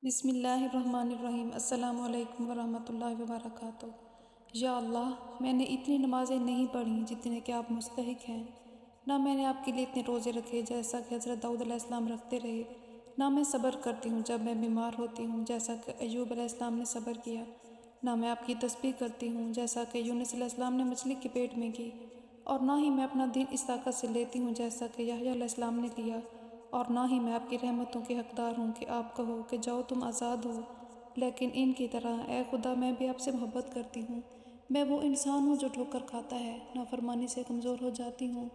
بسم اللہ الرحمن الرحیم۔ السلام علیکم ورحمۃ اللہ وبرکاتہ۔ یا اللہ، میں نے اتنی نمازیں نہیں پڑھیں جتنے کہ آپ مستحق ہیں، نہ میں نے آپ کے لیے اتنے روزے رکھے جیسا کہ حضرت داؤد علیہ السلام رکھتے رہے، نہ میں صبر کرتی ہوں جب میں بیمار ہوتی ہوں جیسا کہ ایوب علیہ السلام نے صبر کیا، نہ میں آپ کی تسبیح کرتی ہوں جیسا کہ یونس علیہ السلام نے مچھلی کے پیٹ میں کی، اور نہ ہی میں اپنا دین اس طاقت سے لیتی ہوں جیسا کہ یحییٰ علیہ السلام نے لیا، اور نہ ہی میں آپ کی رحمتوں کے حقدار ہوں کہ آپ کہو کہ جاؤ تم آزاد ہو۔ لیکن ان کی طرح اے خدا میں بھی آپ سے محبت کرتی ہوں۔ میں وہ انسان ہوں جو ٹھوکر کھاتا ہے، نافرمانی سے کمزور ہو جاتی ہوں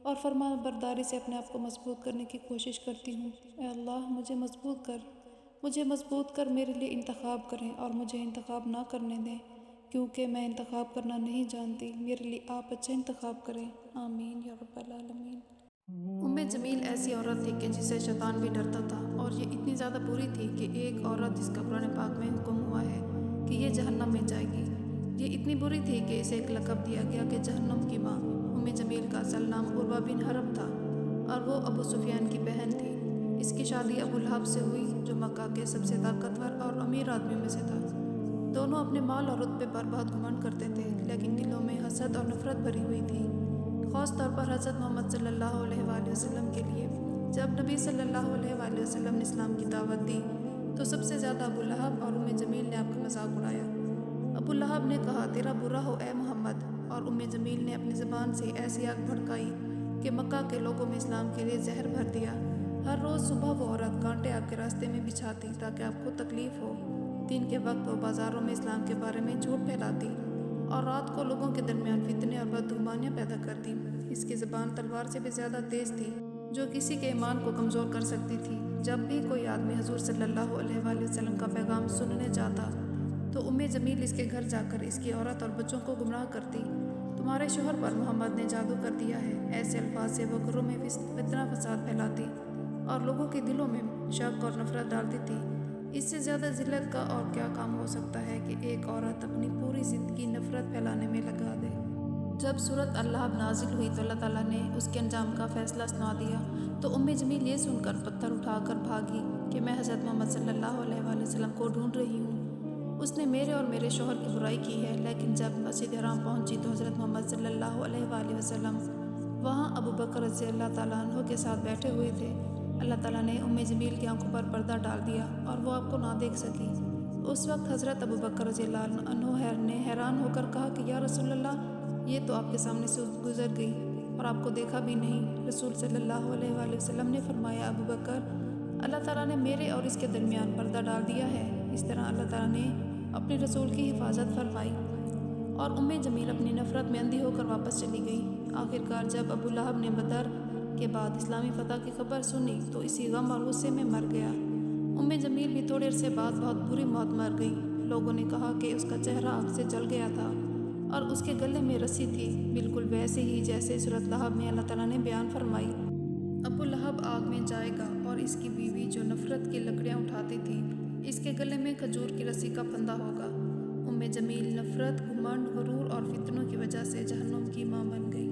اور فرما برداری سے اپنے آپ کو مضبوط کرنے کی کوشش کرتی ہوں۔ اے اللہ، مجھے مضبوط کر میرے لیے انتخاب کریں اور مجھے انتخاب نہ کرنے دیں، کیونکہ میں انتخاب کرنا نہیں جانتی۔ میرے لیے آپ اچھا انتخاب کریں، آمین یا رب العالمین۔ جمیل ایسی عورت تھی کہ جسے شیطان بھی ڈرتا تھا، اور یہ اتنی زیادہ بری تھی کہ ایک عورت جس کا قرآن پاک میں حکم ہوا ہے کہ یہ جہنم میں جائے گی، یہ اتنی بری تھی کہ اسے ایک لقب دیا گیا کہ جہنم کی ماں۔ جمیل کا اصل نام عروہ بن حرب تھا اور وہ ابو سفیان کی بہن تھی۔ اس کی شادی ابو لہب سے ہوئی جو مکہ کے سب سے طاقتور اور امیر آدمیوں میں سے تھا۔ دونوں اپنے مال اور رتبے پر بہت گھمنڈ کرتے تھے، لیکن دلوں میں حسد اور نفرت بھری ہوئی تھی، خاص طور پر حضرت محمد صلی اللہ علیہ وآلہ وسلم کے لیے۔ جب نبی صلی اللہ علیہ وآلہ وسلم نے اسلام کی دعوت دی تو سب سے زیادہ ابو لہب اور جمیل نے آپ کا مذاق اڑایا۔ ابو لہب نے کہا، تیرا برا ہو اے محمد، اور جمیل نے اپنی زبان سے ایسی آگ بھڑکائی کہ مکہ کے لوگوں میں اسلام کے لیے زہر بھر دیا۔ ہر روز صبح وہ عورت کانٹے آپ کے راستے میں بچھاتی تاکہ آپ کو تکلیف ہو۔ دن کے وقت وہ بازاروں میں اسلام کے بارے میں جھوٹ پھیلاتی اور رات کو لوگوں کے درمیان فتنے اور بدگمانیاں پیدا کرتی۔ اس کی زبان تلوار سے بھی زیادہ تیز تھی جو کسی کے ایمان کو کمزور کر سکتی تھی۔ جب بھی کوئی آدمی حضور صلی اللہ علیہ وآلہ وسلم کا پیغام سننے جاتا تو جمیل اس کے گھر جا کر اس کی عورت اور بچوں کو گمراہ کرتی۔ تمہارے شوہر پر محمد نے جادو کر دیا ہے، ایسے الفاظ سے وہ گھروں میں فتنہ فساد پھیلاتی اور لوگوں کے دلوں میں شک اور نفرت ڈالتی تھی۔ اس سے زیادہ ذلت کا اور کیا کام ہو سکتا ہے کہ ایک عورت اپنی پوری زندگی نفرت پھیلانے میں لگا دے۔ جب سورۃ اللہب نازل ہوئی تو اللہ تعالیٰ نے اس کے انجام کا فیصلہ سنا دیا، تو جمیل یہ سن کر پتھر اٹھا کر بھاگی کہ میں حضرت محمد صلی اللہ علیہ وآلہ وسلم کو ڈھونڈ رہی ہوں۔ اس نے میرے اور میرے شوہر کی برائی کی ہے۔ لیکن جب مسجد حرام پہنچی تو حضرت محمد صلی اللہ علیہ وآلہ وسلم وہاں ابو بکر رضی اللہ تعالیٰ عنہ کے ساتھ بیٹھے ہوئے تھے۔ اللہ تعالیٰ نے جمیل کی آنکھوں پر پردہ ڈال دیا اور وہ آپ کو نہ دیکھ سکی۔ اس وقت حضرت ابو بکر رضی اللہ عنہ نے حیران ہو کر کہا کہ یا رسول اللہ، یہ تو آپ کے سامنے سے گزر گئی اور آپ کو دیکھا بھی نہیں۔ رسول صلی اللہ علیہ وآلہ وسلم نے فرمایا، ابو بکر، اللہ تعالیٰ نے میرے اور اس کے درمیان پردہ ڈال دیا ہے۔ اس طرح اللہ تعالیٰ نے اپنے رسول کی حفاظت فرمائی اور جمیل اپنی نفرت میں اندھی ہو کر واپس چلی گئی۔ آخرکار جب ابو لہب نے بدر کے بعد اسلامی فتح کی خبر سنی تو اسی غم اور غصے میں مر گیا۔ جمیل بھی تھوڑے عرصے بعد بہت بری موت مر گئی۔ لوگوں نے کہا کہ اس کا چہرہ آگ سے جل گیا تھا اور اس کے گلے میں رسی تھی، بالکل ویسے ہی جیسے سورۃ لہب میں اللہ تعالیٰ نے بیان فرمائی۔ ابو لہب آگ میں جائے گا اور اس کی بیوی جو نفرت کی لکڑیاں اٹھاتی تھی، اس کے گلے میں کھجور کی رسی کا پھندا ہوگا۔ جمیل نفرت، گھمنڈ، غرور اور فتنوں کی وجہ سے جہنم کی ماں بن گئی۔